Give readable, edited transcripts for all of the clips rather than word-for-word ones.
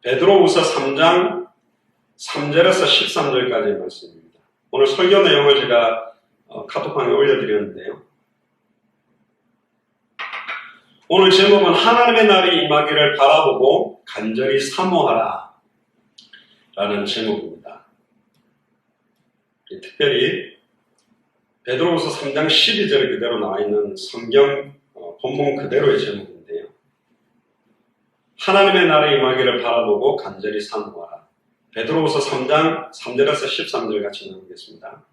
베드로후서 3장 3절에서 13절까지의 말씀입니다. 오늘 설교 내용을 제가 카톡방에 올려드렸는데요. 오늘 제목은 하나님의 날이 임하기를 바라보고 간절히 사모하라 라는 제목입니다. 특별히 베드로후서 3장 12절 그대로 나와 있는 성경 본문 그대로의 제목인데요. 하나님의 날이 임하기를 바라보고 간절히 사모하라. 베드로후서 3장 3절에서 13절 같이 나오겠습니다.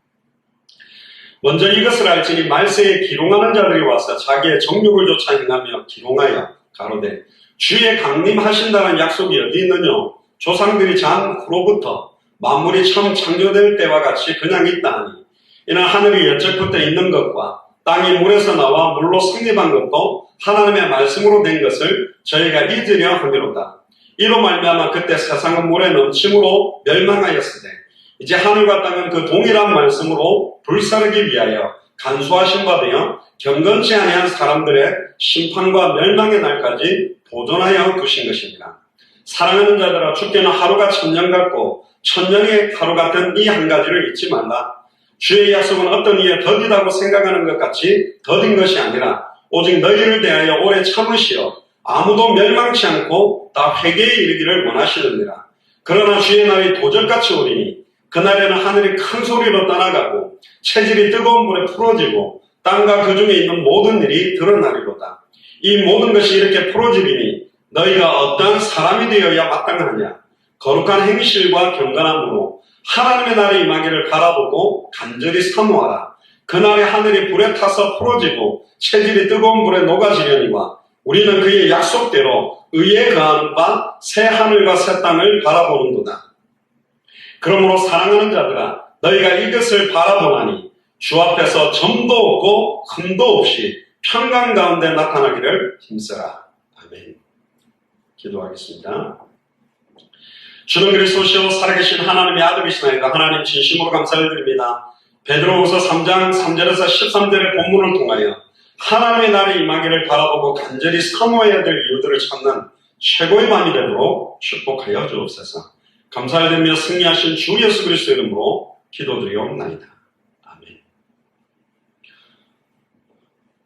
먼저 이것을 알지니 말세에 기롱하는 자들이 와서 자기의 정욕을 쫓아 행하며 기롱하여 가로되 주의 강림하신다는 약속이 어디 있느냐? 조상들이 잔 후로부터 만물이 처음 창조될 때와 같이 그냥 있다 하니 이는 하늘이 옛적부터 있는 것과 땅이 물에서 나와 물로 성립한 것도 하나님의 말씀으로 된 것을 저희가 잊으려 함이로다. 이로 말미암아 그때 세상은 물에 넘침으로 멸망하였으되 이제 하늘과 땅은 그 동일한 말씀으로 불사르기 위하여 간수하신 바 되어 경건치 아니한 사람들의 심판과 멸망의 날까지 보존하여 두신 것입니다. 사랑하는 자들아, 주께는 하루가 천년 같고 천년이 하루 같은 이 한 가지를 잊지 말라. 주의 약속은 어떤 이에 더디다고 생각하는 것 같이 더딘 것이 아니라 오직 너희를 대하여 오래 참으시어 아무도 멸망치 않고 다 회개에 이르기를 원하시느니라. 그러나 주의 날이 도적같이 오리니 그날에는 하늘이 큰 소리로 떠나가고 체질이 뜨거운 물에 풀어지고 땅과 그 중에 있는 모든 일이 드러나리로다. 이 모든 것이 이렇게 풀어지리니 너희가 어떠한 사람이 되어야 마땅하냐? 거룩한 행실과 경건함으로 하나님의 날이 임하기를 바라보고 간절히 사모하라. 그날에 하늘이 불에 타서 풀어지고 체질이 뜨거운 물에 녹아지려니와 우리는 그의 약속대로 의에 거하는 바 새 하늘과 새 땅을 바라보는도다. 그러므로 사랑하는 자들아, 너희가 이것을 바라보나니 주 앞에서 점도 없고 흠도 없이 평강 가운데 나타나기를 힘써라. 아멘. 기도하겠습니다. 주는 그리스도시요 살아계신 하나님의 아들이시나이다. 하나님 진심으로 감사를 드립니다. 베드로후서 3장 3절에서 13절의 본문을 통하여 하나님의 날이 임하기를 바라보고 간절히 사모해야 될 이유들을 찾는 최고의 밤이 되도록 축복하여 주옵소서. 감사를 드리며 승리하신 주 예수 그리스도의 이름으로 기도드리옵나이다. 아멘.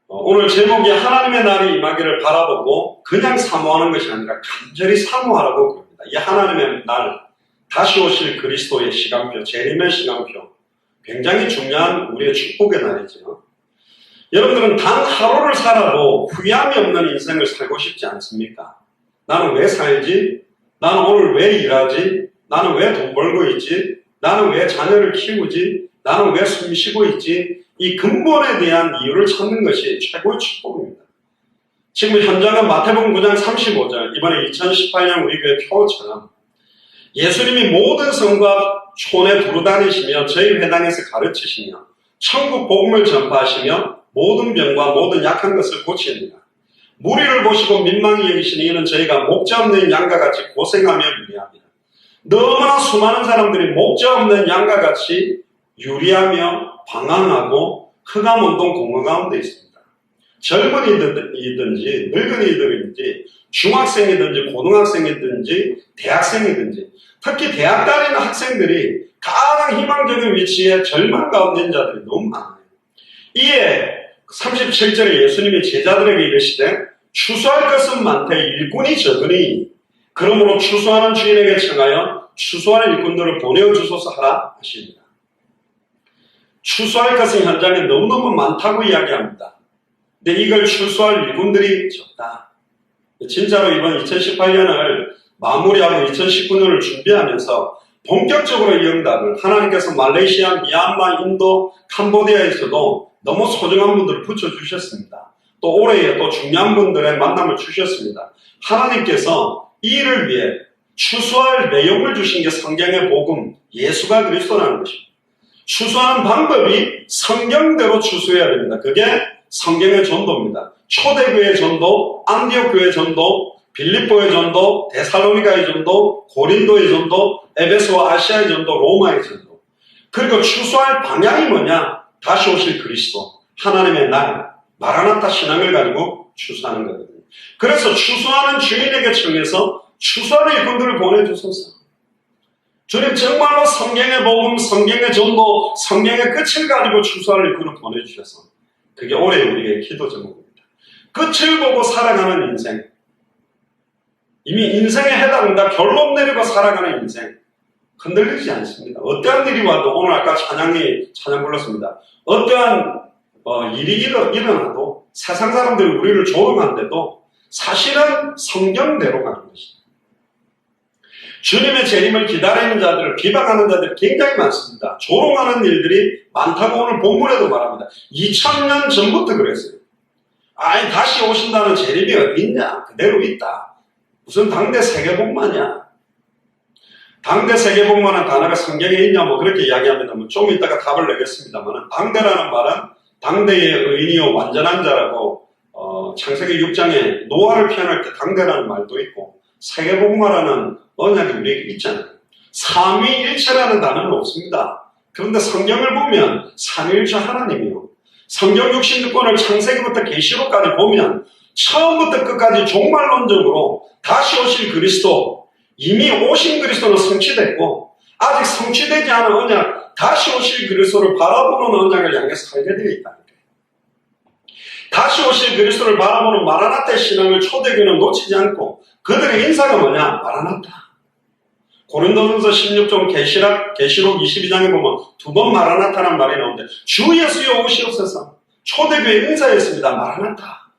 오늘 제목이 하나님의 날이 임하기를 바라보고 그냥 사모하는 것이 아니라 간절히 사모하라고 그럽니다. 이 하나님의 날, 다시 오실 그리스도의 시간표, 재림의 시간표, 굉장히 중요한 우리의 축복의 날이죠. 여러분들은 단 하루를 살아도 후회함이 없는 인생을 살고 싶지 않습니까? 나는 왜 살지? 나는 오늘 왜 일하지? 나는 왜 돈 벌고 있지? 나는 왜 자녀를 키우지? 나는 왜 숨 쉬고 있지? 이 근본에 대한 이유를 찾는 것이 최고의 축복입니다. 지금 현장은 마태복음 9장 35절, 이번에 2018년 우리 교회 표처럼 예수님이 모든 성과 촌에 두루다니시며 저희 회당에서 가르치시며 천국 복음을 전파하시며 모든 병과 모든 약한 것을 고치느니라. 무리를 보시고 민망히 여기시니 이는 저희가 목자 없는 양과 같이 고생하며 유리합니다. 너무나 수많은 사람들이 목자 없는 양과 같이 유리하며 방황하고 흑암운동 공허 가운데 있습니다. 젊은이든지 늙은이들인지 중학생이든지 고등학생이든지 대학생이든지 특히 대학 다니는 학생들이 가장 희망적인 위치에 절망 가운데 있는 자들이 너무 많아요. 이에 37절에 예수님이 제자들에게 이르시되 추수할 것은 많되 일꾼이 적으니 그러므로 추수하는 주인에게 청하여 추수하는 일꾼들을 보내어주소서 하라 하십니다. 추수할 것은 현장에 너무너무 많다고 이야기합니다. 근데 이걸 추수할 일꾼들이 적다. 진짜로 이번 2018년을 마무리하고 2019년을 준비하면서 본격적으로 이 응답을 하나님께서 말레이시아, 미얀마, 인도, 캄보디아에서도 너무 소중한 분들을 붙여주셨습니다. 또 올해에 또 중요한 분들의 만남을 주셨습니다. 하나님께서 이 일을 위해 추수할 내용을 주신 게 성경의 복음, 예수가 그리스도라는 것입니다. 추수하는 방법이 성경대로 추수해야 됩니다. 그게 성경의 전도입니다. 초대교회 전도, 안디옥 교회 전도, 빌립보의 전도, 데살로니가의 전도, 고린도의 전도, 에베소와 아시아의 전도, 로마의 전도. 그리고 추수할 방향이 뭐냐? 다시 오실 그리스도, 하나님의 날, 마라나타 신앙을 가지고 추수하는 거거든요. 그래서 추수하는 주인에게 청해서 추수하는 일꾼들을 보내주소서. 주님 정말로 성경의 복음, 성경의 전도, 성경의 끝을 가지고 추수할 일꾼을 보내주셔서 그게 올해 우리의 기도 제목입니다. 끝을 보고 살아가는 인생, 이미 인생에 해당한다 결론 내리고 살아가는 인생, 흔들리지 않습니다. 어떠한 일이 와도, 오늘 아까 찬양 불렀습니다. 어떠한 일이 일어나도 세상 사람들이 우리를 조롱한데도 사실은 성경대로 가는 것입니다. 주님의 재림을 기다리는 자들을 비방하는 자들이 굉장히 많습니다. 조롱하는 일들이 많다고 오늘 본문에도 말합니다. 2000년 전부터 그랬어요. 아니 다시 오신다는 재림이 어디 있냐? 그대로 있다. 무슨 당대 세계복마냐? 당대 세계복마는 단어가 성경에 있냐? 뭐 그렇게 이야기합니다만 좀 이따가 답을 내겠습니다만, 당대라는 말은 당대의 의인이요 완전한 자라고 창세기 6장에 노아를 표현할 때 당대라는 말도 있고, 세계복마라는 언약이 우리에게 있잖아요. 삼위일체라는 단어는 없습니다. 그런데 성경을 보면 삼위일체 하나님이요, 성경 66권을 창세기부터 계시록까지 보면 처음부터 끝까지 종말론적으로 다시 오실 그리스도, 이미 오신 그리스도는 성취됐고 아직 성취되지 않은 언약, 다시 오실 그리스도를 바라보는 언약을 향해 살게 되어 있다는 거예요. 다시 오실 그리스도를 바라보는 마라나타의 신앙을 초대교회는 놓치지 않고, 그들의 인사가 뭐냐? 마라나타. 고린도전서 16장 계시록 22장에 보면 두 번 마라나타라는 말이 나오는데, 주 예수여 오시옵소서. 초대교회 인사였습니다. 마라나타.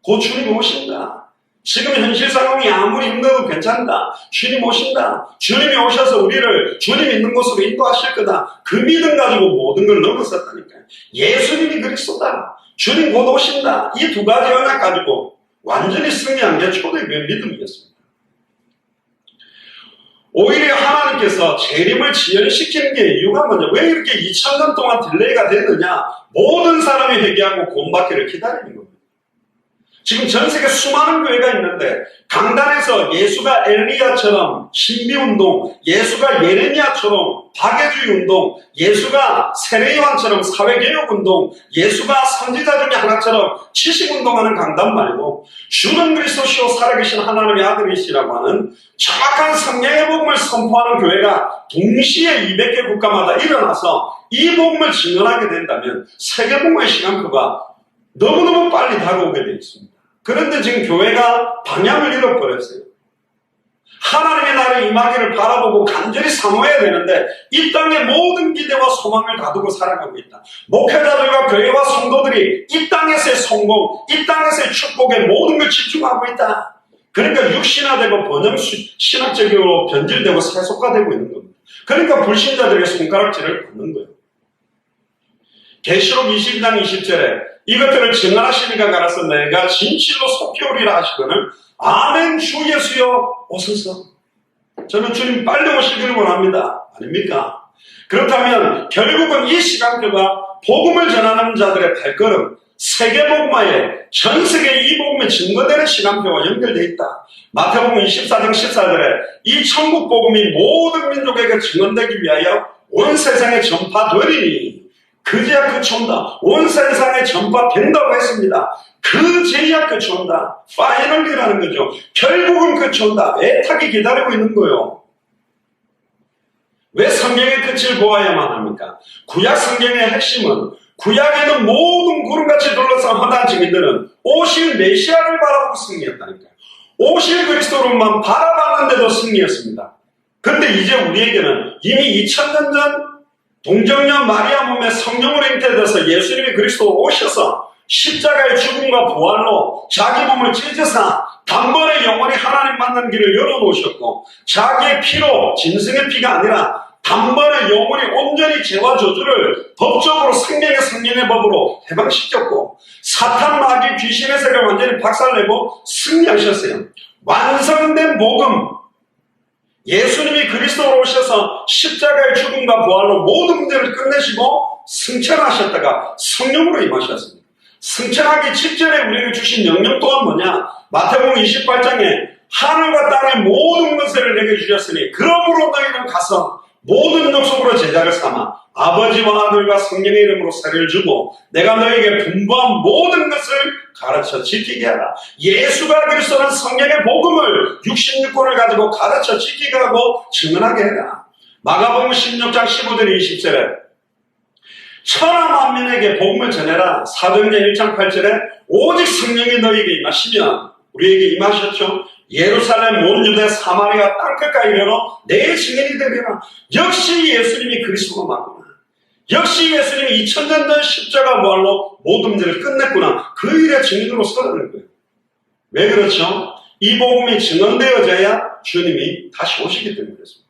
곧 주님이 오신다. 지금 현실 상황이 아무리 힘들어도 괜찮다. 주님 오신다. 주님이 오셔서 우리를 주님 있는 곳으로 인도하실 거다. 그 믿음 가지고 모든 걸 넘었었다니까요. 예수님이 그리스도다. 주님 곧 오신다. 이 두 가지 언약 가지고 완전히 승리한 게 초대교회 믿음이었습니다. 오히려 하나님께서 재림을 지연시키는 게 이유가 뭐냐? 왜 이렇게 2000년 동안 딜레이가 됐느냐? 모든 사람이 회개하고 구원받기를 기다리는 겁니다. 지금 전 세계 수많은 교회가 있는데, 강단에서 예수가 엘리야처럼 신비운동, 예수가 예레미야처럼 박애주의운동, 예수가 세례요한처럼 사회개혁운동, 예수가 선지자 중에 하나처럼 지식운동하는 강단 말고, 주는 그리스도시요 살아계신 하나님의 아들이시라고 하는 정확한 성경의 복음을 선포하는 교회가 동시에 200개 국가마다 일어나서 이 복음을 증언하게 된다면 세계복음의 시간표가 너무너무 빨리 다가오게 되어 있습니다. 그런데 지금 교회가 방향을 잃어버렸어요. 하나님의 나라의 임하기를 바라보고 간절히 사모해야 되는데 이 땅의 모든 기대와 소망을 다두고 살아가고 있다. 목회자들과 교회와 성도들이 이 땅에서의 성공, 이 땅에서의 축복에 모든 걸 집중하고 있다. 그러니까 육신화되고 번영 신학적으로 변질되고 세속화되고 있는 겁니다. 그러니까 불신자들의 손가락질을 받는 거예요. 계시록 22장 20절에 이것들을 증언하시니까 가라서 내가 진실로 속히 오리라 하시거늘 아멘 주 예수여 오소서. 저는 주님 빨리 오시기를 원합니다. 아닙니까? 그렇다면 결국은 이 시간표가 복음을 전하는 자들의 발걸음, 세계복음화에 전 세계 이 복음이 증거되는 시간표와 연결되어 있다. 마태복음 24장 14절에 이 천국 복음이 모든 민족에게 증언되기 위하여 온 세상에 전파되리니 그제야 끝이 온다. 온 세상에 전파된다고 했습니다. 그제야 끝이 온다. 파이널리라는 거죠. 결국은 끝이 온다. 애타게 기다리고 있는 거예요. 왜 성경의 끝을 보아야만 합니까? 구약 성경의 핵심은 구약에는 모든 구름같이 둘러싼 허다한 증인들은 오실 메시아를 바라보고 승리했다니까요. 오실 그리스도로만 바라봤는데도 승리했습니다. 그런데 이제 우리에게는 이미 2000년 전 동정녀 마리아 몸에 성령으로 잉태돼서 예수님이 그리스도로 오셔서 십자가의 죽음과 부활로 자기 몸을 찢어서 단번에 영원히 하나님 만나는 길을 열어놓으셨고, 자기의 피로, 짐승의 피가 아니라 단번에 영원히 온전히 죄와 저주를 법적으로 생명의 법으로 해방시켰고, 사탄, 마귀, 귀신의 세계를 완전히 박살내고 승리하셨어요. 완성된 복음, 예수님이 그리스도로 오셔서 십자가의 죽음과 부활로 모든 문제를 끝내시고 승천하셨다가 성령으로 임하셨습니다. 승천하기 직전에 우리에게 주신 명령 또한 뭐냐? 마태복음 28장에 하늘과 땅의 모든 것을 내게 주셨으니 그러므로 너희는 가서 모든 족속으로 제자를 삼아 아버지와 아들과 성령의 이름으로 세례를 주고 내가 너에게 분부한 모든 것을 가르쳐 지키게 하라. 예수가 그리스도는 성령의 복음을 66권을 가지고 가르쳐 지키게 하고 증언하게 해라. 마가복음 16장 15절 20절에 천하 만민에게 복음을 전해라. 사도행전 1장 8절에 오직 성령이 너희에게 임하시면 우리에게 임하셨죠. 예루살렘 온 유대 사마리아 땅끝까지 이르러 내 증인이 되리라. 역시 예수님이 그리스도가 맞구나. 역시 예수님이 2000년 전 십자가 부활로 모든 문제를 끝냈구나. 그 일의 증인으로 서라는 거예요. 왜 그렇죠? 이 복음이 증언되어져야 주님이 다시 오시기 때문에 그렇습니다.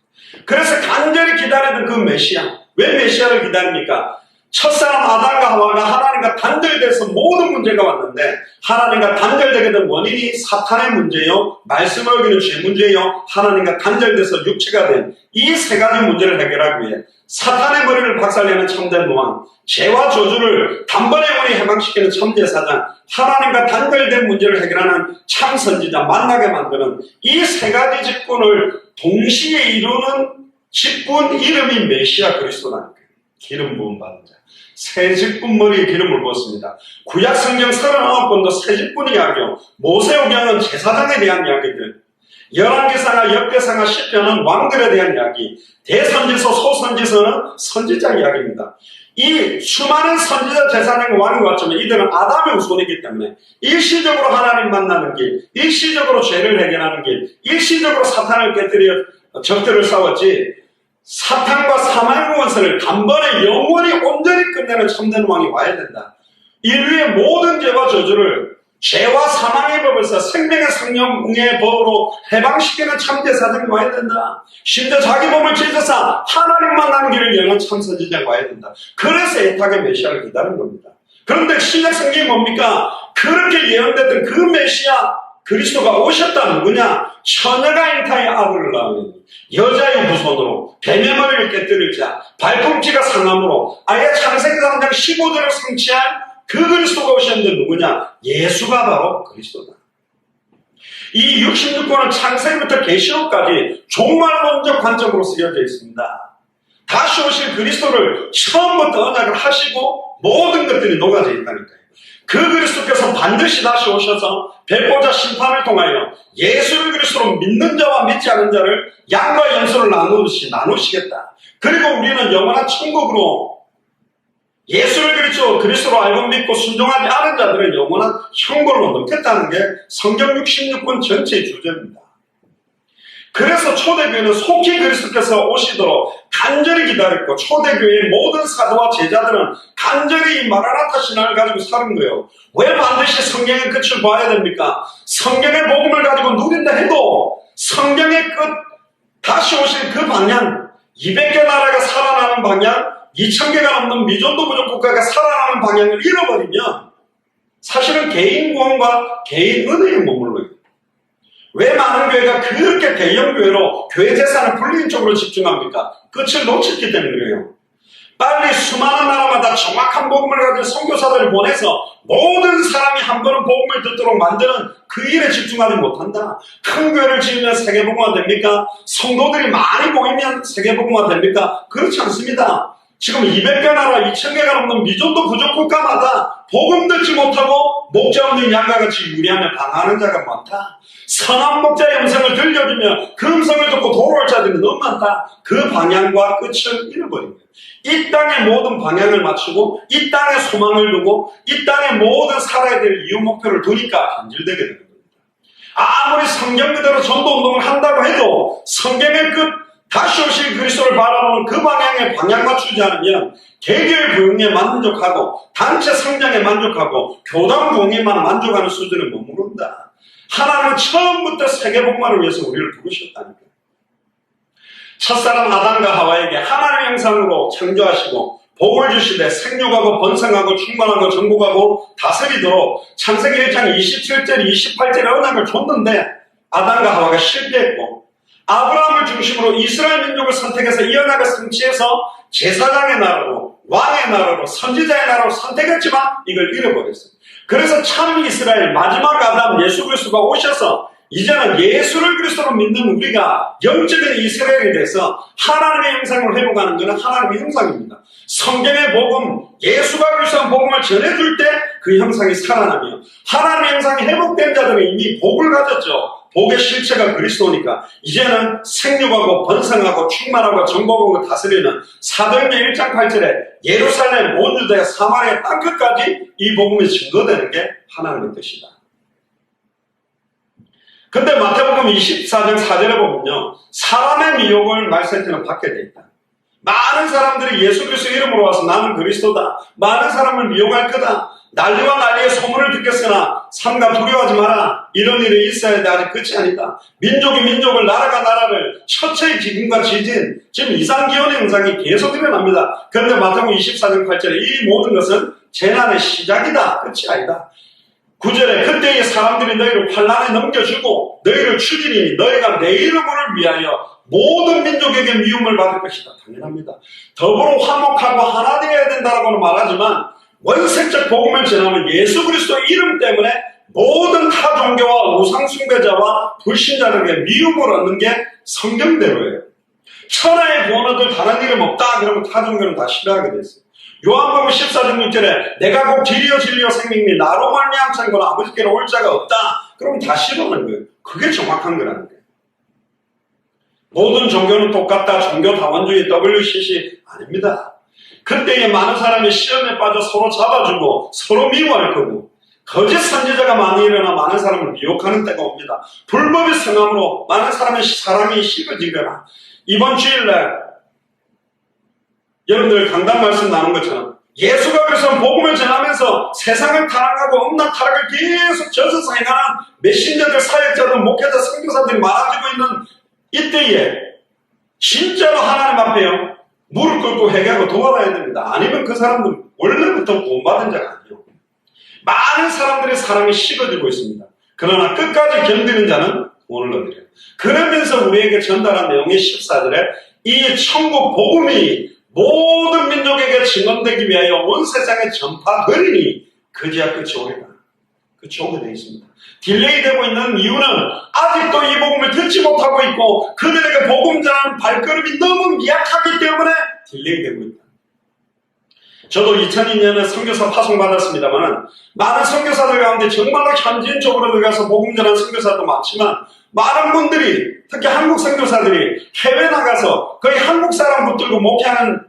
그래서 간절히 기다리던 그 메시아, 왜 메시아를 기다립니까? 첫사람 아담과 하와가 하나님과 단절돼서 모든 문제가 왔는데 하나님과 단절되게 된 원인이 사탄의 문제요, 말씀을 어기는 죄 문제요, 하나님과 단절돼서 육체가 된 이 세 가지 문제를 해결하기 위해 사탄의 머리를 박살내는 참된 왕, 죄와 저주를 단번에 영원히 해방시키는 참제사장, 하나님과 단절된 문제를 해결하는 참선지자 만나게 만드는 이 세 가지 직분을 동시에 이루는 직분 이름이 메시아 그리스도라는 거예요. 기름 부음 받은 자. 새 직분 머리에 기름을 부었습니다. 구약 성경 39권도 새 직분 이야기요. 모세오경은 제사장에 대한 이야기들, 열왕기상하, 역대상하, 시편은 왕들에 대한 이야기, 대선지서, 소선지서는 선지자 이야기입니다. 이 수많은 선지자, 제사장, 왕이 왔지만 이들은 아담의 후손이기 때문에 일시적으로 하나님 만나는 길, 일시적으로 죄를 해결하는 길, 일시적으로 사탄을 깨뜨려 적들을 싸웠지 사탄과 사망의 원수를 단번에 영원히 온전히 끝내는 참된 왕이 와야 된다. 인류의 모든 죄와 저주를 죄와 사망의 법에서 생명의 성령의 법으로 해방시키는 참제사장이 와야 된다. 심지어 자기 몸을 찢어서 하나님 만나는 길을 여는 참선지자가 와야 된다. 그래서 애타게 메시아를 기다린 겁니다. 그런데 신약 성경이 뭡니까? 그렇게 예언됐던 그 메시아 그리스도가 오셨다. 누구냐? 처녀가 잉타의 아들을 낳으니 여자의 후손으로 뱀의 머리를 깨뜨릴 자, 발꿈치가 상함으로 아예 창세기 3장 15절을 성취한 그 그리스도가 오셨는데 누구냐? 예수가 바로 그리스도다. 이 66권은 창세기부터 계시록까지 종말론적 관점으로 쓰여져 있습니다. 다시 오실 그리스도를 처음부터 언약을 하시고 모든 것들이 녹아져 있다니까요. 그 그리스도께서 반드시 다시 오셔서 백보자 심판을 통하여 예수를 그리스도로 믿는 자와 믿지 않는 자를 양과 염소를 나누듯이 나누시겠다. 그리고 우리는 영원한 천국으로 예수를 그리스도로 알고 믿고 순종하지 않은 자들은 영원한 형벌로 넣겠다는 게 성경 66권 전체의 주제입니다. 그래서 초대교회는 속히 그리스도께서 오시도록 간절히 기다렸고 초대교회의 모든 사도와 제자들은 간절히 이 마라나타 신앙을 가지고 사는 거예요. 왜 반드시 성경의 끝을 봐야 됩니까? 성경의 복음을 가지고 누린다 해도 성경의 끝, 다시 오실 그 방향, 200개 나라가 살아나는 방향, 2000개가 넘는 미존도 부족 국가가 살아나는 방향을 잃어버리면 사실은 개인 구원과 개인 은혜에 머물러요. 왜 많은 교회가 그렇게 대형 교회로 교회 재산을 불리는 쪽으로 집중합니까? 끝을 놓쳤기 때문에 그래요. 빨리 수많은 나라마다 정확한 복음을 가진 선교사들을 보내서 모든 사람이 한 번은 복음을 듣도록 만드는 그 일에 집중하지 못한다. 큰 교회를 지으면 세계복음화 됩니까? 성도들이 많이 모이면 세계복음화 됩니까? 그렇지 않습니다. 지금 200개 나라 2000개가 넘는 미존도 부족 국가마다 복음 듣지 못하고 목자 없는 양과 같이 유리하며 방황하는 자가 많다. 선한 목자의 음성을 들려주며 그 음성을 듣고 돌아올 자들이 너무 많다. 그 방향과 끝을 잃어버린 거예요. 이 땅의 모든 방향을 맞추고 이 땅에 소망을 두고 이 땅의 모든 살아야 될 이유 목표를 두니까 변질되게 되는 겁니다. 아무리 성경 그대로 전도운동을 한다고 해도 성경의 끝, 다시 오실 그리스도를 바라보는 그 방향에 방향 맞추지 않으면 개별 부흥에 만족하고 단체 성장에 만족하고 교단 부흥에만 만족하는 수준에 머무른다. 하나님은 처음부터 세계복음화를 위해서 우리를 부르셨다니까요. 첫사람 아담과 하와에게 하나님의 형상으로 창조하시고 복을 주시되 생육하고 번성하고 충만하고 정복하고 다스리도록 창세기 1장 27절 28절의 언약을 줬는데 아담과 하와가 실패했고 아브라함을 중심으로 이스라엘 민족을 선택해서 이 언약을 성취해서 제사장의 나라로 왕의 나라로 선지자의 나라로 선택했지만 이걸 잃어버렸어요. 그래서 참 이스라엘 마지막 아담 예수 그리스도가 오셔서 이제는 예수를 그리스도로 믿는 우리가 영적인 이스라엘이 돼서 하나님의 형상을 회복하는 것은 하나님의 형상입니다. 성경의 복음, 예수가 그리스도의 복음을 전해줄 때 그 형상이 살아나며 하나님의 형상이 회복된 자들은 이미 복을 가졌죠. 복의 실체가 그리스도니까 이제는 생육하고 번성하고 충만하고 정복하고 다스리는 사도행전 1장 8절에 예루살렘, 온 유대야, 사마리아 땅끝까지 이 복음이 증거되는 게 하나님의 뜻이다. 근데 마태복음 24장 4절에 보면요, 사람의 미혹을 말세할 때는 받게 돼 있다. 많은 사람들이 예수 그리스도 이름으로 와서 나는 그리스도다, 많은 사람을 미혹할 거다, 난리와 난리의 소문을 듣겠으나 삼가 두려워하지 마라, 이런 일이 있어야 돼, 아직 끝이 아니다. 민족이 민족을, 나라가 나라를, 천체의 기근과 지진, 지금 이상기온의 현상이 계속 일어납니다. 그런데 마태복음 24장 8절에 이 모든 것은 재난의 시작이다, 끝이 아니다. 9절에 그때의 사람들이 너희를 환난에 넘겨주고 너희를 죽이니 너희가 내 이름을 위하여 모든 민족에게 미움을 받을 것이다. 당연합니다. 더불어 화목하고 하나 되어야 된다고는 말하지만 원색적 복음을 전하면 예수 그리스도 이름 때문에 모든 타 종교와 우상 숭배자와 불신자들에게 미움을 얻는 게 성경대로예요. 천하의 구원을 다른 이름 없다 그러면 타 종교는 다 싫어하게 됐어요. 요한복음 14장 6절에 내가 곧 길이요 진리요 생명이니 나로 말미암아 산 거는 아버지께로 올 자가 없다. 그럼 다 싫어하는 거예요. 그게 정확한 거라는 거예요. 모든 종교는 똑같다. 종교 다원주의 WCC 아닙니다. 그때에 많은 사람이 시험에 빠져 서로 잡아주고 서로 미워할 거고 거짓 선지자가 많이 일어나 많은 사람을 미혹하는 때가 옵니다. 불법의 성함으로 많은 사람이 식어지거나 이번 주일날 여러분들 강단 말씀 나눈 것처럼 예수가 그래서 복음을 전하면서 세상을 타락하고 엄난 타락을 계속 져서 행하는 메신저들, 사역자들, 목회자, 선교사들이 많아지고 있는 이때에 진짜로 하나님 앞에요 무릎 꿇고 회개하고 도와야 됩니다. 아니면 그 사람들은 원래부터 구원받은 자가 아니에요. 많은 사람들의 사랑이 식어지고 있습니다. 그러나 끝까지 견디는 자는 구원을 얻으래요. 그러면서 우리에게 전달한 내용이 14절에 이 천국 복음이 모든 민족에게 증언되기 위하여 온 세상에 전파되리니 그제야 끝이 오리라. 끝이 오게 되어 있습니다. 딜레이 되고 있는 이유는 아직도 이 복음을 듣지 못하고 있고 그들에게 복음 전하는 발걸음이 너무 미약하기 때문에 딜레이 되고 있다. 저도 2002년에 선교사 파송받았습니다만 많은 선교사들 가운데 정말로 현지인 쪽으로 들어가서 복음 전하는 선교사도 많지만 많은 분들이 특히 한국 선교사들이 해외 나가서 거의 한국 사람 붙들고 목회하는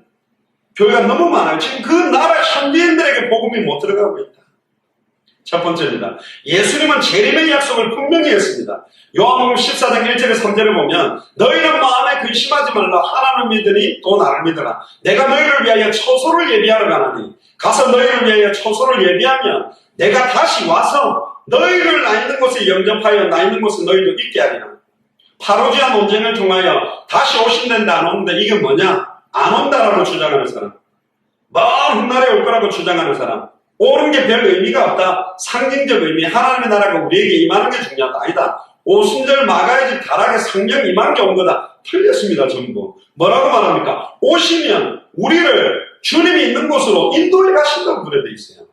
교회가 너무 많아요. 지금 그 나라 현지인들에게 복음이 못 들어가고 있다. 첫 번째입니다. 예수님은 재림의 약속을 분명히 했습니다. 요한복음 14장 1절에 3절에 보면 너희는 마음에 근심하지 말라. 하나님을 믿으니 또 나를 믿으라. 내가 너희를 위하여 처소를 예비하러 가나니 가서 너희를 위하여 처소를 예비하면 내가 다시 와서 너희를 나 있는 곳에 영접하여 나 있는 곳에 너희도 있게 하리라. 파루지아 논쟁을 통하여 다시 오신다는데 안 오는데 이게 뭐냐? 안 온다라고 주장하는 사람, 먼 훗날에 올 거라고 주장하는 사람, 오는 게 별 의미가 없다. 상징적 의미, 하나님의 나라가 우리에게 임하는 게 중요하다. 아니다. 오순절 마가의 집 다락에 성령 임한 게 온 거다. 틀렸습니다. 전부. 뭐라고 말합니까? 오시면 우리를 주님이 있는 곳으로 인도해 가신다고 그래 돼 있어요.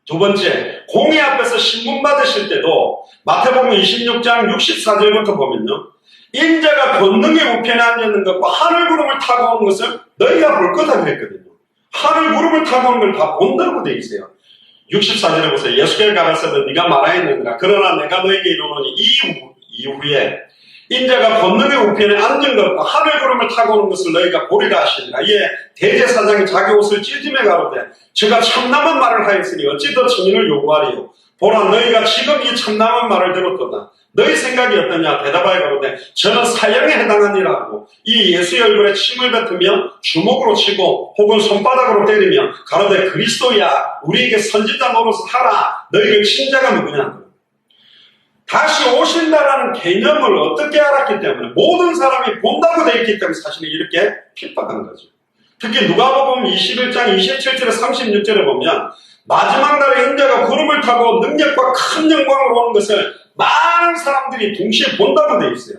두 번째, 공의 앞에서 신문 받으실 때도 마태복음 26장 64절부터 보면요, 인자가 권능의 우편에 앉아있는 것과 하늘 구름을 타고 오는 것을 너희가 볼 거다 그랬거든요. 하늘 구름을 타고 오는 걸 다 본다고 돼 있어요. 64절에 보세요. 예수께서 가라사대 네가 말하였느니라. 그러나 내가 너에게 이르노니 이후에 인자가 권능의 우편에 앉은 것과 하늘 구름을 타고 오는 것을 너희가 보리라 하시니라. 이에 대제사장이 자기 옷을 찢으며 가로되 제가 참남한 말을 하였으니 어찌 더 증인을 요구하리요. 보라 너희가 지금 이 참남한 말을 들었도다. 너희 생각이 어떠냐? 대답하여 가로되 저는 사형에 해당하니라 하고 이 예수의 얼굴에 침을 뱉으며 주먹으로 치고 혹은 손바닥으로 때리며 가로되 그리스도야 우리에게 선지자 노릇을 하라. 너희를 친자가 누구냐? 다시 오신다라는 개념을 어떻게 알았기 때문에 모든 사람이 본다고 되어 있기 때문에 사실은 이렇게 핍박한 거죠. 특히 누가복음 21장 27절에 36절에 보면 마지막 날에 인자가 구름을 타고 능력과 큰 영광으로 오는 것을 많은 사람들이 동시에 본다고 되어 있어요.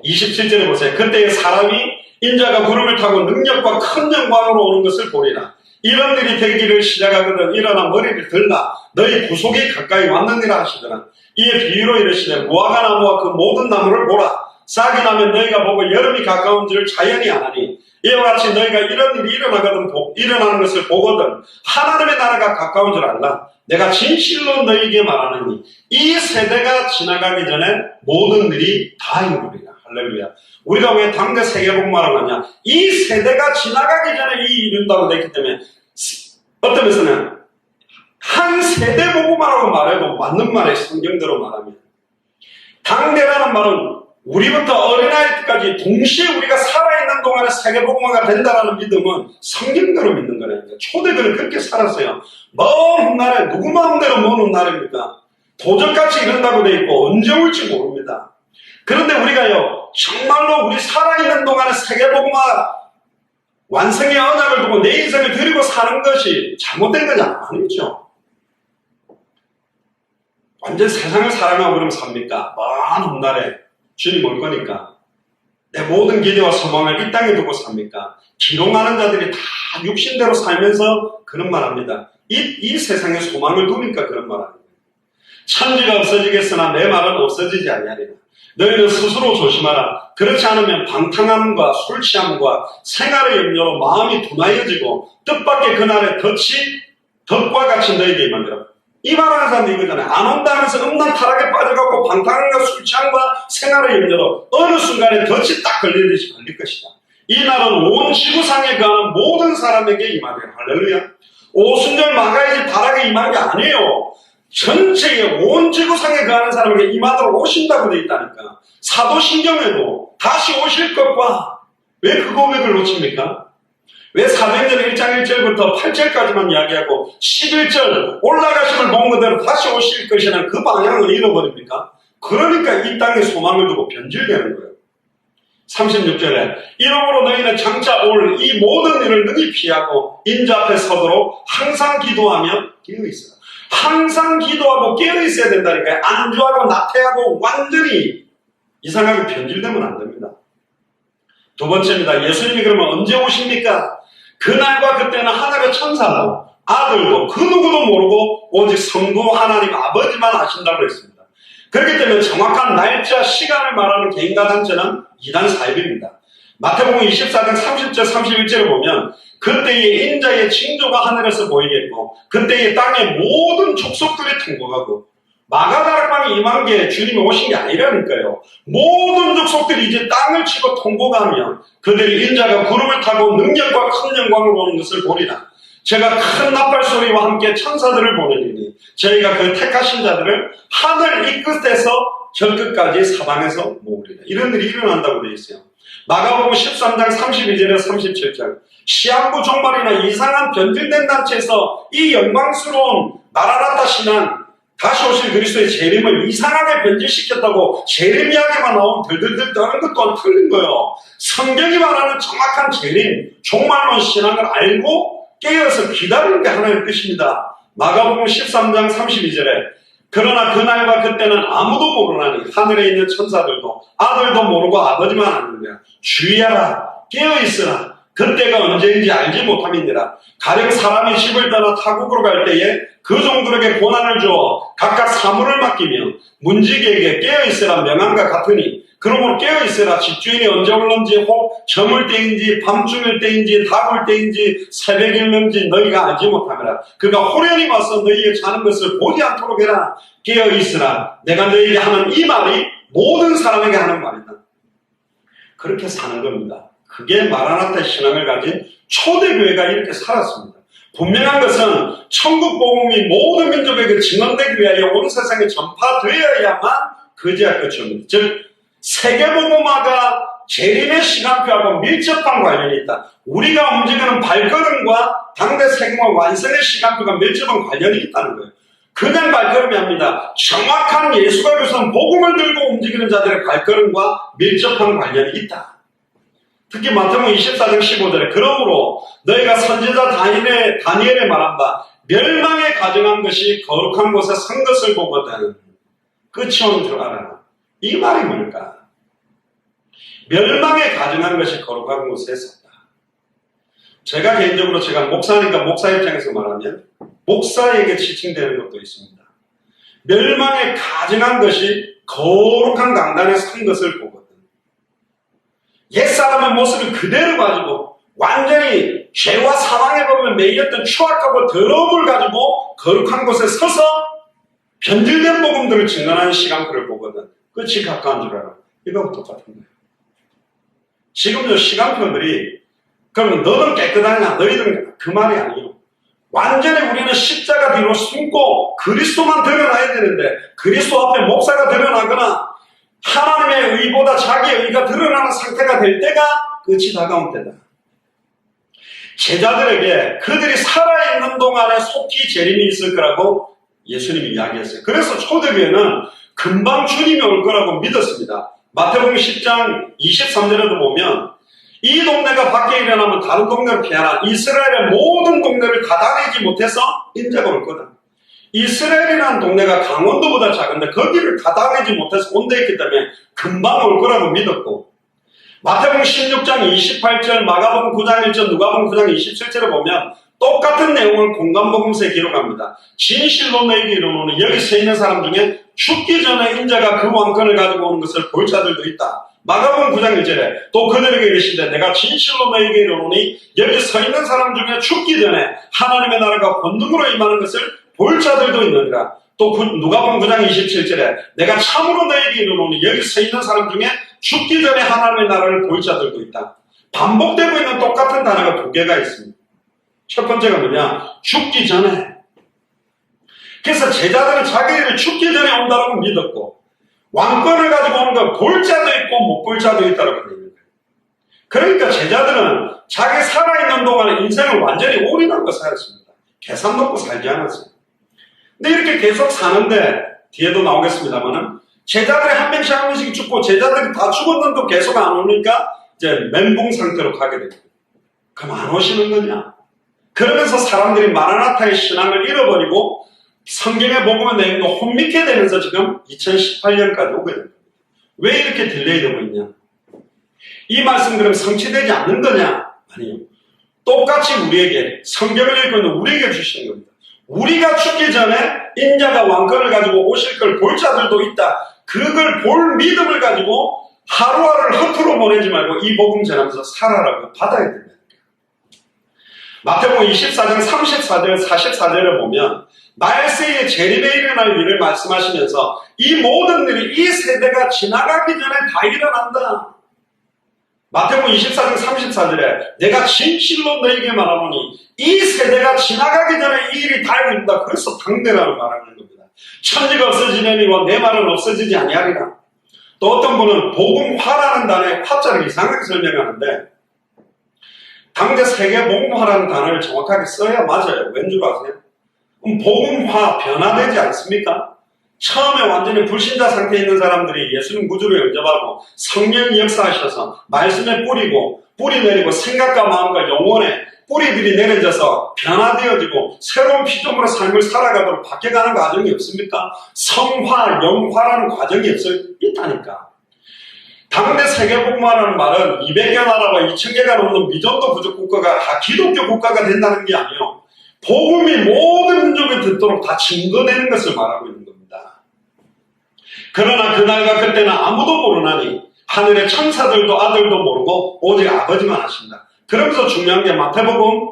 27절에 보세요. 그때의 사람이 인자가 구름을 타고 능력과 큰 영광으로 오는 것을 보리라. 이런 일이 되기를 시작하거든 일어나 머리를 들라 너희 구속이 가까이 왔느니라 하시더라. 이에 비유로 이르시되 무화과 나무와 그 모든 나무를 보라. 싹이 나면 너희가 보고 여름이 가까운 줄 자연히 아나니 이와 같이 너희가 이런 일이 일어나는 것을 보거든 하나님의 나라가 가까운 줄 알라. 내가 진실로 너희에게 말하노니 이 세대가 지나가기 전에 모든 일이 다 이루리라. 할렐루야. 우리가 왜 당대 세계복음화라고 하냐? 이 세대가 지나가기 전에 이 일이 이룬다고 되기 때문에 어떤 면에서는 한 세대 복음화라고 말해도 맞는 말에 성경대로 말하면 당대라는 말은 우리부터 어린아이까지 동시에 우리가 살아있는 동안에 세계복음화가 된다는 믿음은 성경대로 믿는 거라니까. 초대들은 그렇게 살았어요. 먼 훗날에 누구 마음대로 먼 훗날입니까? 도적같이 이른다고 돼 있고 언제 올지 모릅니다. 그런데 우리가요 정말로 우리 살아있는 동안에 세계복음화 완성의 언약을 두고 내 인생을 드리고 사는 것이 잘못된 거냐? 아니죠. 완전 세상을 사랑하고 그러면 삽니까? 먼 훗날에 주님 올 거니까 내 모든 기대와 소망을 이 땅에 두고 삽니까? 기롱하는 자들이 다 육신대로 살면서 그런 말 합니다. 이 세상에 소망을 두니까 그런 말 합니다. 천지가 없어지겠으나 내 말은 없어지지 아니하리라. 너희는 스스로 조심하라. 그렇지 않으면 방탕함과 술취함과 생활의 염려로 마음이 둔하여지고 뜻밖의 그날의 덫과 같이 너희에게 임하리라. 이 말하는 사람도 이거잖아요. 안 온다면서 음란 타락에 빠져갖고 방탕함과 술취함과 생활의 염려로 어느 순간에 덫이 딱 걸리듯이 걸릴 것이다. 이 날은 온 지구상에 가는 모든 사람에게 임하리라. 할렐루야. 오순절 마가이지 타락에 임한 게 아니에요. 전체에 온 지구상에 가는 사람에게 임하도록 오신다고 되어 있다니까. 사도신경에도 다시 오실 것과 왜 그 고백을 놓칩니까? 왜 사도행전 1장 1절부터 8절까지만 이야기하고 11절 올라가심을 본 그대로 다시 오실 것이라는 그 방향을 잃어버립니까? 그러니까 이 땅에 소망을 두고 변질되는 거예요. 36절에 이러므로 너희는 장차 올 이 모든 일을 능히 피하고 인자 앞에 서도록 항상 기도하며 깨어있어라. 항상 기도하고 깨어있어야 된다니까요. 안주하고 나태하고 완전히 이상하게 변질되면 안 됩니다. 두 번째입니다. 예수님이 그러면 언제 오십니까? 그날과 그때는 하늘의 천사도 아들도 그 누구도 모르고 오직 성부 하나님 아버지만 아신다고 했습니다. 그렇기 때문에 정확한 날짜 시간을 말하는 개인과 단체는 이단 사입입니다. 마태복음 24장 30절 31절을 보면 그때의 인자의 징조가 하늘에서 보이겠고 그때의 땅의 모든 족속들이 통곡하고 마가다락방이 임한 게 주님이 오신 게 아니라니까요. 모든 족속들이 이제 땅을 치고 통곡하며 그들이 인자가 구름을 타고 능력과 큰 영광을 보는 것을 보리라. 제가 큰 나팔 소리와 함께 천사들을 보내리니 저희가 그 택하신 자들을 하늘 이 끝에서 저 끝까지 사방에서 모으리라. 이런 일이 일어난다고 되어 있어요. 마가복음 13장 32절에서 37절 시한부 종말이나 이상한 변질된 단체에서 이 영광스러운 마라나타 신앙 다시 오실 그리스도의 재림을 이상하게 변질시켰다고 재림 이야기만 나오면 들들들 떠는 것 또한 틀린 거예요. 성경이 말하는 정확한 재림, 종말론 신앙을 알고 깨어서 기다리는 게 하나의 뜻입니다. 마가복음 13장 32절에 그러나 그날과 그때는 아무도 모르나니 하늘에 있는 천사들도 아들도 모르고 아버지만 아느냐. 주의하라, 깨어있으라. 그때가 언제인지 알지 못함이니라. 가령 사람이 집을 떠나 타국으로 갈 때에 그 종들에게 고난을 주어 각각 사물을 맡기며 문지기에게 깨어있으라 명함과 같으니 그러므로 깨어있으라. 집주인이 언제 올는지 혹 저물 때인지 밤중일 때인지 다굴 때인지 새벽일는지 너희가 알지 못하느라. 그가 호련히 와서 너희에게 자는 것을 보지 않도록 해라. 깨어있으라. 내가 너희에게 하는 이 말이 모든 사람에게 하는 말이다. 그렇게 사는 겁니다. 그게 마라나타 신앙을 가진 초대교회가 이렇게 살았습니다. 분명한 것은 천국 복음이 모든 민족에게 증언되기 위하여 온 세상에 전파되어야만 그제야 끝입니다. 즉 세계복음화가 재림의 시간표하고 밀접한 관련이 있다. 우리가 움직이는 발걸음과 당대 세계복음 완성의 시간표가 밀접한 관련이 있다는 거예요. 그냥 발걸음이 아닙니다. 정확한 예수가 교선 복음을 들고 움직이는 자들의 발걸음과 밀접한 관련이 있다. 특히 마태복음 24장 15절에 그러므로 너희가 선지자 다니엘의 말한 바 멸망에 가정한 것이 거룩한 곳에 선 것을 보거든 끝이 온 줄 알아라. 이 말이 뭘까? 멸망에 가정한 것이 거룩한 곳에 섰다. 제가 개인적으로 제가 목사니까 목사 입장에서 말하면 목사에게 지칭되는 것도 있습니다. 멸망에 가증한 것이 거룩한 강단에 선 것을 보거든. 옛사람의 모습을 그대로 가지고 완전히 죄와 사망의 법에 매였던 추악하고 더러움을 가지고 거룩한 곳에 서서 변질된 복음들을 증언하는 시간표를 보거든. 끝이 가까운 줄 알아. 이거하고 똑같은 거예요. 지금 저 시간표들이 그럼 너는 깨끗하냐 너희들은 그 말이 아니에요. 완전히 우리는 십자가 뒤로 숨고 그리스도만 드러나야 되는데 그리스도 앞에 목사가 드러나거나 하나님의 의보다 자기의 의가 드러나는 상태가 될 때가 끝이 다가온 때다. 제자들에게 그들이 살아있는 동안에 속히 재림이 있을 거라고 예수님이 이야기했어요. 그래서 초대교회는 금방 주님이 올 거라고 믿었습니다. 마태복음 10장 23절에도 보면 이 동네가 밖에 일어나면 다른 동네를 피하라. 이스라엘의 모든 동네를 가다내지 못해서 인자가 올 거다. 이스라엘이라는 동네가 강원도보다 작은데 거기를 가다내지 못해서 온데 있기 때문에 금방 올 거라고 믿었고 마태복음 16장 28절, 마가복음 9장 1절, 누가복음 9장 27절에 보면 똑같은 내용을 공간복음서에 기록합니다. 진실로 너희에게 이르노니 여기 서 있는 사람 중에 죽기 전에 인자가 그 왕권을 가지고 오는 것을 볼 자들도 있다. 마가복음 9장 1절에 또 그들에게 이르시되 내가 진실로 너희에게 이르노니 여기 서 있는 사람 중에 죽기 전에 하나님의 나라가 권능으로 임하는 것을 볼 자들도 있느니라. 또 누가복음 9장 27절에 내가 참으로 너희에게 이르노니 여기 서 있는 사람 중에 죽기 전에 하나님의 나라를 볼 자들도 있다. 반복되고 있는 똑같은 단어가 두 개가 있습니다. 첫 번째가 뭐냐? 죽기 전에. 그래서 제자들은 자기들이 죽기 전에 온다고 믿었고 왕권을 가지고 오는 거 볼 자도 있고 못 볼 자도 있다고 되어 있는 거예요. 그러니까 제자들은 자기 살아있는 동안에 인생을 완전히 올인하고 살았습니다. 계산 놓고 살지 않았어요. 근데 이렇게 계속 사는데 뒤에도 나오겠습니다만은 제자들이 한 명씩 한 명씩 죽고 제자들이 다 죽었는데도 계속 안 오니까 이제 멘붕 상태로 가게 됩니다. 그럼 안 오시는 거냐? 그러면서 사람들이 마라나타의 신앙을 잃어버리고 성경의 복음의 내용도 혼미케 되면서 지금 2018년까지 오게 됩니다. 왜 이렇게 딜레이되고 있냐? 이 말씀 그럼 성취되지 않는 거냐? 아니요. 똑같이 우리에게 성경을 읽고 있는 우리에게 주시는 겁니다. 우리가 죽기 전에 인자가 왕권을 가지고 오실 걸 볼 자들도 있다. 그걸 볼 믿음을 가지고 하루하루를 허투루 보내지 말고 이 복음 전하면서 살아라고 받아야 됩니다. 마태복음 24장 34절 44절을 보면 말세에 재림에 일어날 일을 말씀하시면서 이 모든 일이 이 세대가 지나가기 전에 다 일어난다. 마태복음 24장 34절에 내가 진실로 너에게 말하노니 이 세대가 지나가기 전에 이 일이 다 이룬다. 그래서 당대라는 말하는 겁니다. 천지가 없어지려니와 내 말은 없어지지 아니하리라. 또 어떤 분은 복음화라는 단어의 화자를 이상하게 설명하는데 당대 세계복음화라는 단어를 정확하게 써야 맞아요. 왠 줄 아세요? 그럼 복음화 변화되지 않습니까? 처음에 완전히 불신자 상태에 있는 사람들이 예수님 구주를 영접하고 성령이 역사하셔서 말씀에 뿌리고 뿌리 내리고 생각과 마음과 영혼에 뿌리들이 내려져서 변화되어지고 새로운 피조물의 삶을 살아가도록 바뀌어가는 과정이 없습니까? 성화, 영화라는 과정이 있다니까. 당대 세계복음화라는 말은 200여 나라와 2000개가 넘는 미전도 부족 국가가 다 기독교 국가가 된다는 게 아니에요. 복음이 모든 민족에 듣도록 다 증거되는 것을 말하고 있는 겁니다. 그러나 그날과 그때는 아무도 모르나니 하늘의 천사들도 아들도 모르고 오직 아버지만 아십니다. 그러면서 중요한 게 마태복음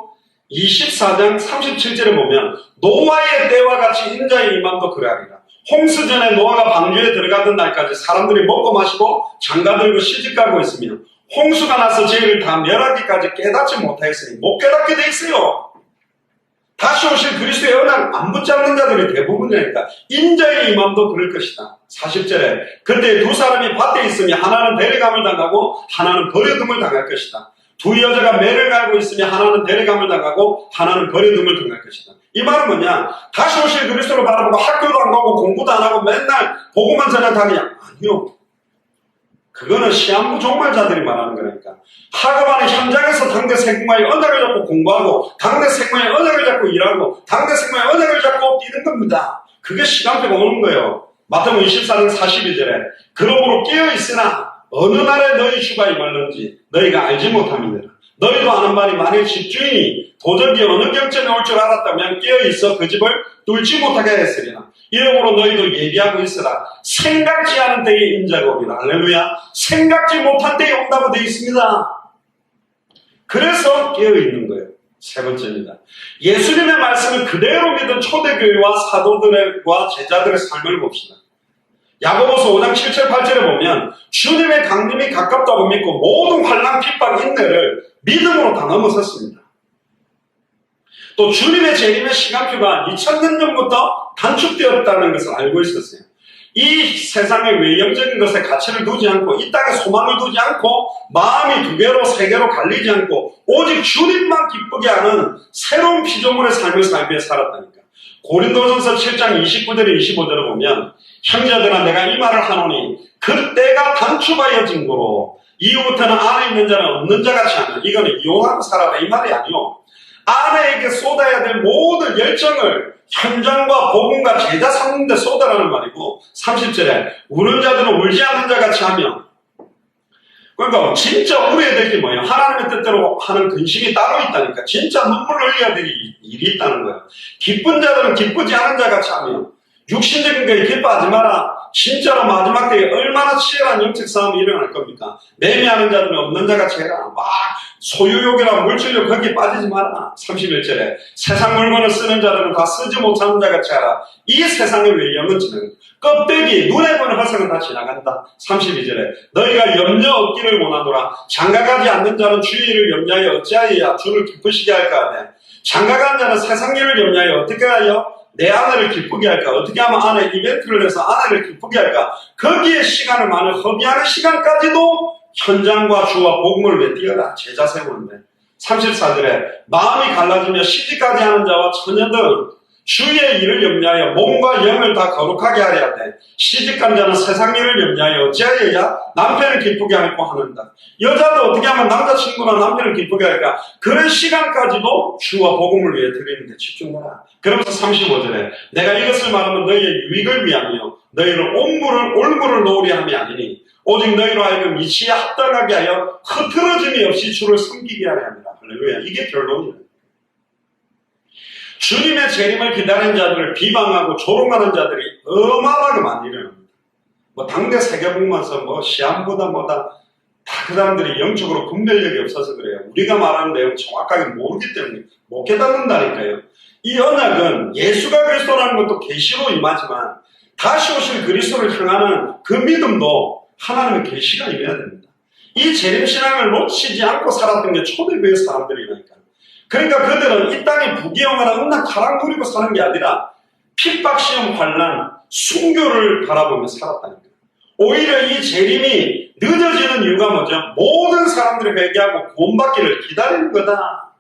24장 37절에 보면 노아의 때와 같이 인자의 임함도 그러하리라. 홍수전에 노아가 방주에 들어가던 날까지 사람들이 먹고 마시고 장가들고 시집가고 있으며 홍수가 나서 저희를 다 멸하기까지 깨닫지 못하였으니 못 깨닫게 돼 있어요. 다시 오실 그리스도의 은혜를 안 붙잡는 자들이 대부분이니까 인자의 임함도 그럴 것이다. 40절에 그때 두 사람이 밭에 있으며 하나는 데려감을 당하고 하나는 버려둠을 당할 것이다. 두 여자가 매를 갈고 있으며 하나는 데려감을 당하고 하나는 버려둠을 당할 것이다. 이 말은 뭐냐? 다시 오실 그리스도를 바라보고 학교도 안 가고 공부도 안 하고 맨날 복음만 전하다니냐? 아니요. 그거는 시한부 종말자들이 말하는 거니까. 학업하는 현장에서 당대 세공과의 언약을 잡고 공부하고 당대 세공과의 언약을 잡고 일하고 당대 세공과의 언약을 잡고 뛰는 겁니다. 그게 시간표가 오는 거예요. 마태복음 24장 42절에 그러므로 깨어있으나 어느 날에 너희 주가 임할는지 너희가 알지 못함이니라. 너희도 아는 바니 만일 집주인이 도적이 어느 경점에 올 줄 알았다면 깨어있어 그 집을 뚫지 못하게 했으리나 이러므로 너희도 예비하고 있으라. 생각지 않은 때에 인자가 오리라. 할렐루야. 생각지 못한 때에 온다고 되어 있습니다. 그래서 깨어있는 거예요. 세 번째입니다. 예수님의 말씀을 그대로 믿은 초대교회와 사도들과 제자들의 삶을 봅시다. 야고보서 5장 7절 8절에 보면 주님의 강림이 가깝다고 믿고 모든 환난 핍박 인내를 믿음으로 다 넘어섰습니다. 또 주님의 재림의 시간표가 2000년 전부터 단축되었다는 것을 알고 있었어요. 이 세상의 외형적인 것에 가치를 두지 않고 이 땅에 소망을 두지 않고 마음이 두 개로 세 개로 갈리지 않고 오직 주님만 기쁘게 하는 새로운 피조물의 삶을 살기 위해 살았다니까. 고린도전서 7장 29절 25절을 보면 형제들아 내가 이 말을 하노니 그때가 단축하여진 거로 이후부터는 안에 있는 자는 없는 자 같이 하면 이거는 이용하고 살아라 이 말이 아니오. 아내에게 쏟아야 될 모든 열정을 현장과 복음과 제자 삼는 데 쏟아라는 말이고 30절에 우는 자들은 울지 않는 자 같이 하며 그러니까 진짜 울어야 될 게 뭐예요? 하나님의 뜻대로 하는 근심이 따로 있다니까. 진짜 눈물을 흘려야 될 일이 있다는 거예요. 기쁜 자들은 기쁘지 않은 자 같이 하며 육신적인 거에 기뻐하지 마라. 진짜로 마지막 때에 얼마나 치열한 영적 싸움이 일어날 겁니까? 매매하는 자들은 없는 자 같이 해라. 막 소유욕이랑 물질욕 거기에 빠지지 마라. 31절에 세상 물건을 쓰는 자들은 다 쓰지 못하는 자 같이 하라. 이 세상의 외형은 지나간다. 껍데기 눈에 보는 화성은 다 지나간다. 32절에 너희가 염려 없기를 원하노라. 장가가지 않는 자는 주의 일을 염려하여 어찌하여야 주를 기쁘시게 할까 하네. 장가간 자는 세상 일을 염려하여 어떻게 하여 내 아내를 기쁘게 할까? 어떻게 하면 아내 이벤트를 해서 아내를 기쁘게 할까? 거기에 시간을 많이 허비하는 시간까지도 현장과 주와 복음을 위해 뛰어라. 제자 세우는데 34절에 마음이 갈라지며 시집가지 하는 자와 처녀들 주의 일을 염려하여 몸과 영을 다 거룩하게 하려 돼. 시집간 자는 세상 일을 염려하여 어찌하여야 남편을 기쁘게 할까 하는다. 여자도 어떻게 하면 남자친구나 남편을 기쁘게 할까? 그런 시간까지도 주와 복음을 위해 드리는 데 집중하라. 그러면서 35절에 내가 이것을 말하면 너희의 유익을 위하며 너희를 올무를 놓으리 함이 아니니 오직 너희로 하여금 이치에 합당하게 하여 흐트러짐이 없이 주를 섬기게 하려 합니다. 할렐루야. 이게 결론이에요. 주님의 재림을 기다리는 자들을 비방하고 조롱하는 자들이 어마어마하게 많이 일어납니다. 뭐 당대 세계복음에서 시험보다 다 그 사람들이 영적으로 분별력이 없어서 그래요. 우리가 말하는 내용 정확하게 모르기 때문에 못 깨닫는다니까요. 이 언약은 예수가 그리스도라는 것도 계시로 임하지만 다시 오실 그리스도를 향하는 그 믿음도 하나님의 계시가 임해야 됩니다. 이 재림신앙을 놓치지 않고 살았던 게 초대교회 사람들이라니까요. 그러니까 그들은 이 땅에 부귀영화나 음란 가랑 부리고 사는 게 아니라 핍박, 시험, 환난, 순교를 바라보며 살았다니까. 오히려 이 재림이 늦어지는 이유가 뭐죠? 모든 사람들이 회개하고 구원받기를 기다리는 거다.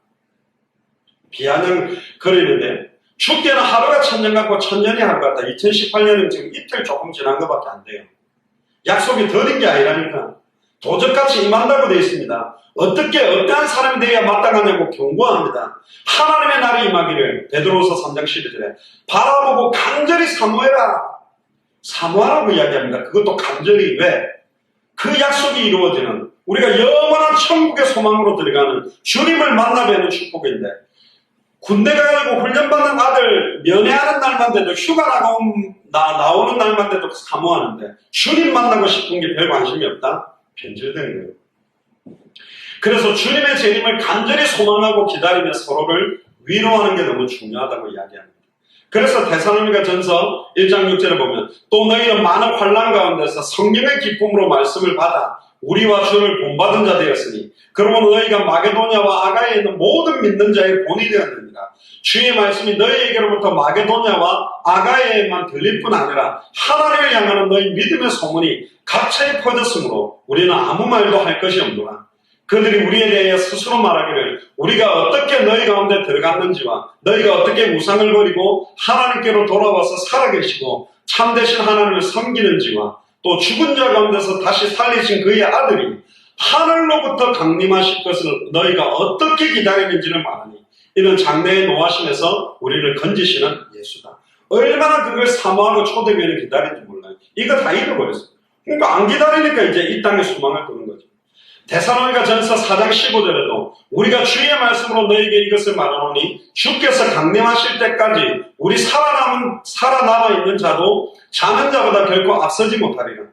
비아냥 그러는데 죽게는 하루가 천년 같고 천년이 하루 같다. 2018년은 지금 이틀 조금 지난 것밖에 안 돼요. 약속이 더딘 게 아니라니까. 도적같이 임한다고 되어 있습니다. 어떻게 어떠한 사람이 되어야 마땅하냐고 경고합니다. 하나님의 날이 임하기를 베드로후서 3장 12절에 바라보고 간절히 사모해라. 사모하라고 이야기합니다. 그것도 간절히. 왜? 그 약속이 이루어지는 우리가 영원한 천국의 소망으로 들어가는 주님을 만나 뵈는 축복인데 군대 가고 훈련받는 아들 면회하는 날만 돼도 휴가 나오는 날만 돼도 사모하는데 주님 만나고 싶은 게 별 관심이 없다? 변질된 거예요. 그래서 주님의 재림을 간절히 소망하고 기다리며 서로를 위로하는 게 너무 중요하다고 이야기합니다. 그래서 데살로니가 전서 1장 6절에 보면 또 너희는 많은 환난 가운데서 성령의 기쁨으로 말씀을 받아 우리와 주를 본받은 자 되었으니 그러므로 너희가 마게도냐와 아가야에 있는 모든 믿는 자의 본이 되었느니라. 주의 말씀이 너희에게로부터 마게도냐와 아가야에만 들릴 뿐 아니라 하나님을 향하는 너희 믿음의 소문이 각처에 퍼졌으므로 우리는 아무 말도 할 것이 없노라. 그들이 우리에 대해 스스로 말하기를 우리가 어떻게 너희 가운데 들어갔는지와 너희가 어떻게 우상을 버리고 하나님께로 돌아와서 살아계시고 참되신 하나님을 섬기는지와 또 죽은 자 가운데서 다시 살리신 그의 아들이 하늘로부터 강림하실 것을 너희가 어떻게 기다리는지를 말하니 이는 장래의 노하심에서 우리를 건지시는 예수다. 얼마나 그걸 사모하고 초대교회를 기다리는지 몰라요. 이거 다 잃어버렸어요. 그러니까 안 기다리니까 이제 이 땅에 소망을 두는 거죠. 데살로니가전서 4장 15절에도 우리가 주의 말씀으로 너에게 이것을 말하노니 주께서 강림하실 때까지 우리 살아남아 있는 자도 자는 자보다 결코 앞서지 못하리라.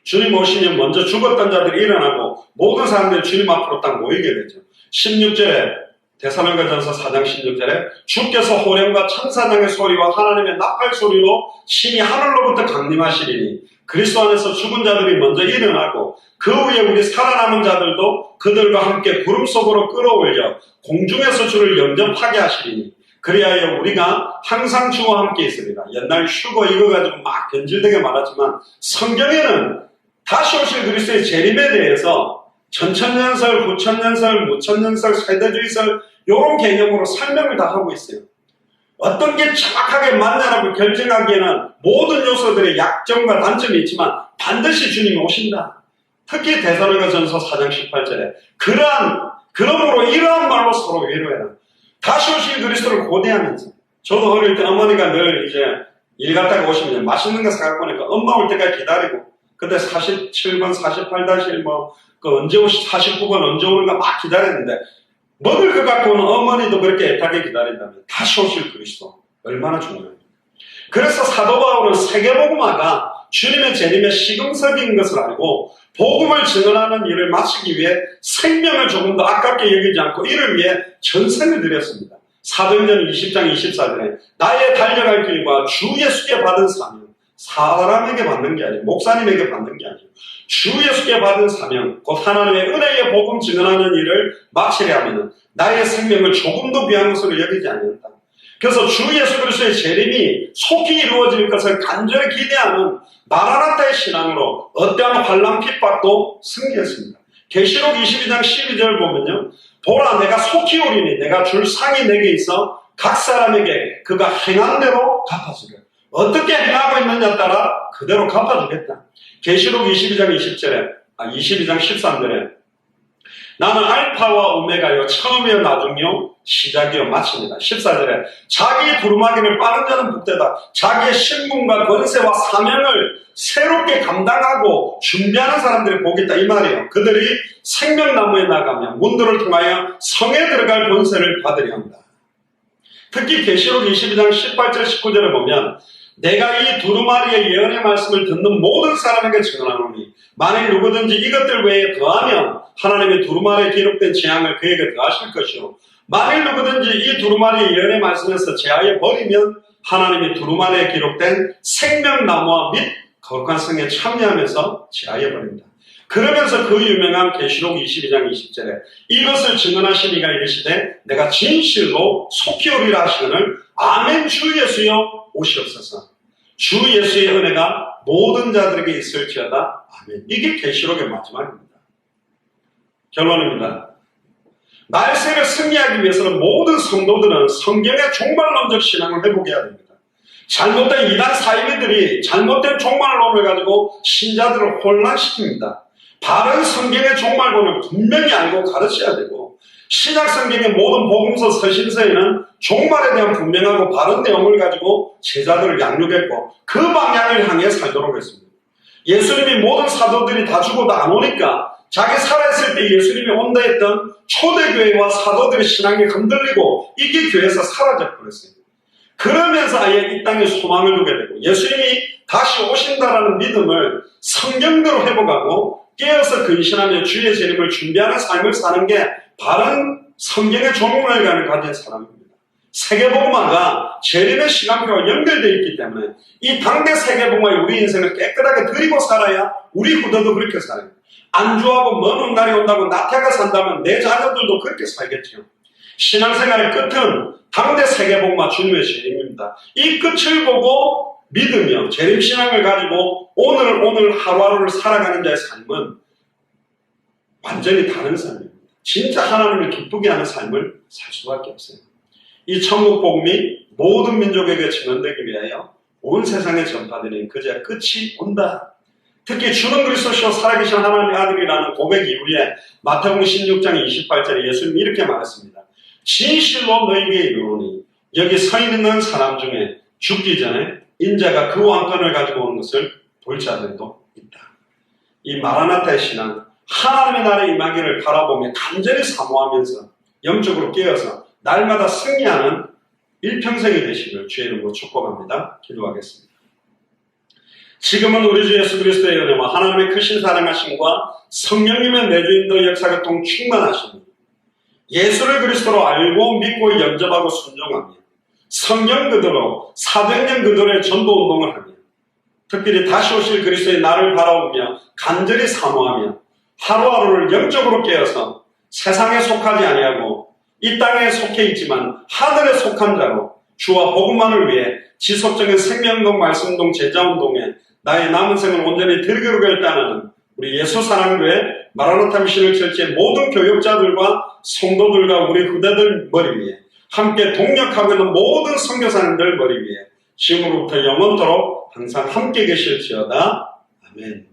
주님 오시면 먼저 죽었던 자들이 일어나고 모든 사람들이 주님 앞으로 딱 모이게 되죠. 16절에 데살로니가전서 4장 16절에 주께서 호령과 천사장의 소리와 하나님의 나팔 소리로 신이 하늘로부터 강림하시리니 그리스도 안에서 죽은 자들이 먼저 일어나고 그 후에 우리 살아남은 자들도 그들과 함께 구름 속으로 끌어올려 공중에서 주를 영접하게 하시리니 그리하여 우리가 항상 주와 함께 있으리라. 옛날 휴거 이거 가지고 막 변질되게 말하지만 성경에는 다시 오실 그리스도의 재림에 대해서 전천년설, 후천년설, 무천년설, 세대주의설 이런 개념으로 설명을 다 하고 있어요. 어떤 게 정확하게 맞냐라고 결정하기에는 모든 요소들의 약점과 단점이 있지만 반드시 주님이 오신다. 특히 데살로니가전서 4장 18절에 그러므로 이러한 말로 서로 위로해라. 다시 오실 그리스도를 고대하면서 저도 어릴 때 어머니가 늘 이제 일 갔다가 오시면 맛있는 거 사갖고 오니까 엄마 올 때까지 기다리고 그때 47번, 48-1 언제 49번 언제 오는가 막 기다렸는데 먹을 것 갖고 오는 어머니도 그렇게 애타게 기다린다면 다시 오실 그리스도 얼마나 중요합니까? 그래서 사도 바울은 세계복음화가 주님의 재림의 시금석인 것을 알고 복음을 증언하는 일을 마치기 위해 생명을 조금 더 아깝게 여기지 않고 이를 위해 전생을 드렸습니다. 사도행전 20장 24절에 나의 달려갈 길과 주 예수께 받은 사명, 사람에게 받는 게 아니고 목사님에게 받는 게 아니고 주 예수께 받은 사명, 곧 하나님의 은혜의 복음 증언하는 일을 마치려 하면 나의 생명을 조금도 귀한 것으로 여기지 않는다. 그래서 주 예수 그리스도의 재림이 속히 이루어질 것을 간절히 기대하는 마라나타의 신앙으로 어떠한 환난 핍박도 승리했습니다. 계시록 22장 12절 보면요. 보라 내가 속히 오리니 내가 줄 상이 내게 있어 각 사람에게 그가 행한 대로 갚아주려. 어떻게 행하고 있느냐에 따라 그대로 갚아주겠다. 계시록 22장 13절에 나는 알파와 오메가요 처음이요 나중이요 시작이요 마칩니다. 14절에 자기의 두루마기를 빠른 자는 복되다. 자기의 신분과 권세와 사명을 새롭게 감당하고 준비하는 사람들이 복이 있다 이 말이에요. 그들이 생명나무에 나가면 문들을 통하여 성에 들어갈 권세를 받으려 합니다. 특히 계시록 22장 18절 19절에 보면 내가 이 두루마리의 예언의 말씀을 듣는 모든 사람에게 증언하노니 만일 누구든지 이것들 외에 더하면 하나님의 두루마리에 기록된 재앙을 그에게 더하실 것이요 만일 누구든지 이 두루마리의 예언의 말씀에서 제하여 버리면 하나님이 두루마리에 기록된 생명나무와 및 거룩한 성에 참여하면서 제하여 버립니다. 그러면서 그 유명한 계시록 22장 20절에 이것을 증언하신 이가 이르시되 내가 진실로 속히 오리라 하시거늘 아멘 주 예수여 오시옵소서. 주 예수의 은혜가 모든 자들에게 있을지어다. 아멘. 이게 계시록의 마지막입니다. 결론입니다. 말세를 승리하기 위해서는 모든 성도들은 성경의 종말론적 신앙을 회복해야 됩니다. 잘못된 이단 사이비들이 잘못된 종말론을 가지고 신자들을 혼란시킵니다. 바른 성경의 종말론을 분명히 알고 가르쳐야 되고 신약 성경의 모든 복음서 서신서에는 종말에 대한 분명하고 바른 내용을 가지고 제자들을 양육했고 그 방향을 향해 살도록 했습니다. 예수님이 모든 사도들이 다 죽어도 안 오니까 자기 살아있을 때 예수님이 온다 했던 초대교회와 사도들의 신앙이 흔들리고 이게 교회에서 사라져버렸어요. 그러면서 아예 이 땅에 소망을 두게 되고 예수님이 다시 오신다라는 믿음을 성경대로 회복하고 깨어서 근신하며 주의 재림을 준비하는 삶을 사는 게 바른 성경의 종말관을 가진 사람입니다. 세계복음화가 재림의 시간표와 연결되어 있기 때문에 이 당대 세계복음화의 우리 인생을 깨끗하게 드리고 살아야 우리 후대도 그렇게 살아요. 안주하고 먼 날이 온다고 나태하게 산다면 내 자녀들도 그렇게 살겠죠. 신앙생활의 끝은 당대 세계복음화 주님의 재림입니다. 이 끝을 보고 믿으며 재림신앙을 가지고 오늘 하루하루를 살아가는 자의 삶은 완전히 다른 삶입니다. 진짜 하나님을 기쁘게 하는 삶을 살 수밖에 없어요. 이 천국 복음이 모든 민족에게 증언되기 위하여 온 세상에 전파되는 그제야 끝이 온다. 특히 주는 그리스도시요 살아계신 하나님의 아들이라는 고백 이후에 마태복음 16장 28절에 예수님이 이렇게 말했습니다. 진실로 너희에게 이르노니 여기 서 있는 사람 중에 죽기 전에 인자가 그 왕권을 가지고 오는 것을 볼 자들도 있다. 이 마라나타의 신앙, 하나님의 나라의 임하기를 바라보며 간절히 사모하면서 영적으로 깨어서 날마다 승리하는 일평생이 되시길 주의 이름으로 축복합니다. 기도하겠습니다. 지금은 우리 주 예수 그리스도의 은혜와 하나님의 크신 사랑하심과 성령님의 내주인도 역사교통 충만하심이 예수를 그리스도로 알고 믿고 영접하고 순종하며 성령 그대로 사도행전 그대로의 전도운동을 하며 특별히 다시 오실 그리스도의 날을 바라보며 간절히 사모하며 하루하루를 영적으로 깨어서 세상에 속하지 아니하고 이 땅에 속해 있지만 하늘에 속한 자로 주와 복음만을 위해 지속적인 생명운동, 말씀운동, 제자운동에 나의 남은 생을 온전히 들기르겠다는 우리 예수사랑교회 마라나타 미션을 철치의 모든 교역자들과 성도들과 우리 후대들 머리 위에 함께 동력하고 있는 모든 선교사님들 머리 위에 지금으로부터 영원토록 항상 함께 계실지어다. 아멘.